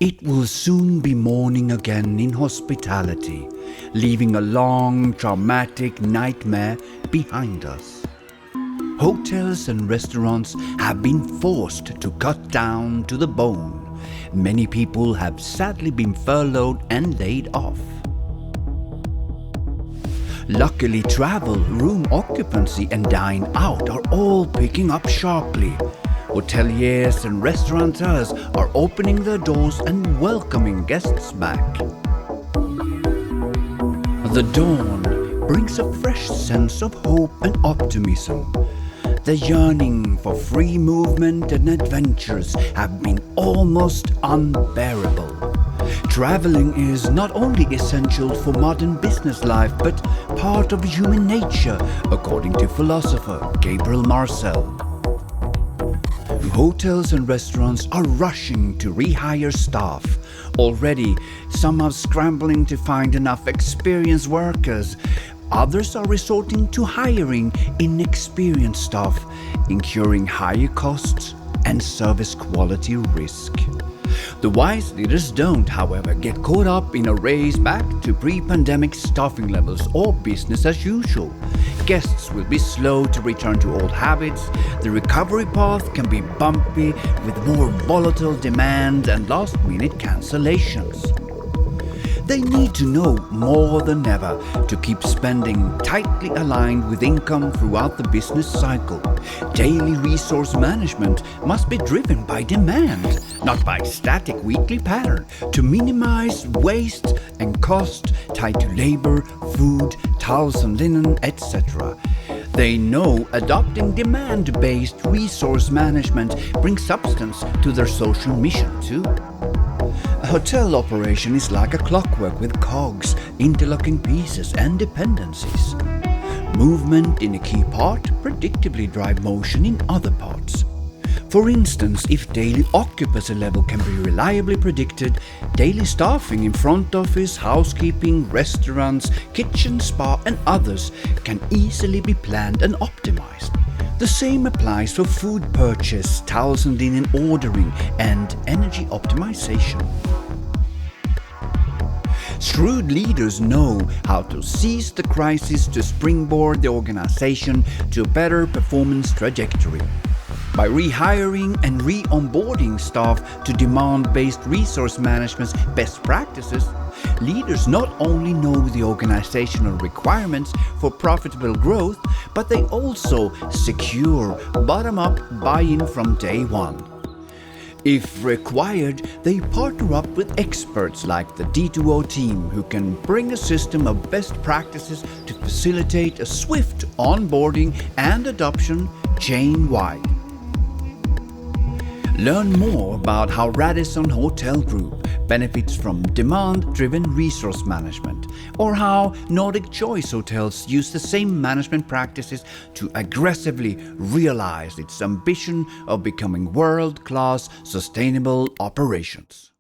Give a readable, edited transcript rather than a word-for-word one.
It will soon be morning again in hospitality, leaving a long, traumatic nightmare behind us. Hotels and restaurants have been forced to cut down to the bone. Many people have sadly been furloughed and laid off. Luckily, travel, room occupancy and dine out are all picking up sharply. Hoteliers and restaurateurs are opening their doors and welcoming guests back. The dawn brings a fresh sense of hope and optimism. The yearning for free movement and adventures have been almost unbearable. Traveling is not only essential for modern business life but part of human nature, according to philosopher Gabriel Marcel. Hotels and restaurants are rushing to rehire staff. Already, some are scrambling to find enough experienced workers. Others are resorting to hiring inexperienced staff, incurring higher costs and service quality risk. The wise leaders don't, however, get caught up in a race back to pre-pandemic staffing levels or business as usual. Guests will be slow to return to old habits. The recovery path can be bumpy with more volatile demand and last-minute cancellations. They need to know more than ever to keep spending tightly aligned with income throughout the business cycle. Daily resource management must be driven by demand, not by static weekly pattern, to minimize waste and cost tied to labor, food, towels and linen, etc. They know adopting demand-based resource management brings substance to their social mission too. A hotel operation is like a clockwork with cogs, interlocking pieces and dependencies. Movement in a key part predictably drive motion in other parts. For instance, if daily occupancy level can be reliably predicted, daily staffing in front office, housekeeping, restaurants, kitchen, spa and others can easily be planned and optimized. The same applies for food purchase, towels and linen ordering, and energy optimization. Shrewd leaders know how to seize the crisis to springboard the organization to a better performance trajectory. By rehiring and re-onboarding staff to demand-based resource management's best practices, leaders not only know the organizational requirements for profitable growth, but they also secure bottom-up buy-in from day one. If required, they partner up with experts like the D2O team who can bring a system of best practices to facilitate a swift onboarding and adoption chain-wide. Learn more about how Radisson Hotel Group benefits from demand-driven resource management, or how Nordic Choice Hotels use the same management practices to aggressively realize its ambition of becoming world-class sustainable operations.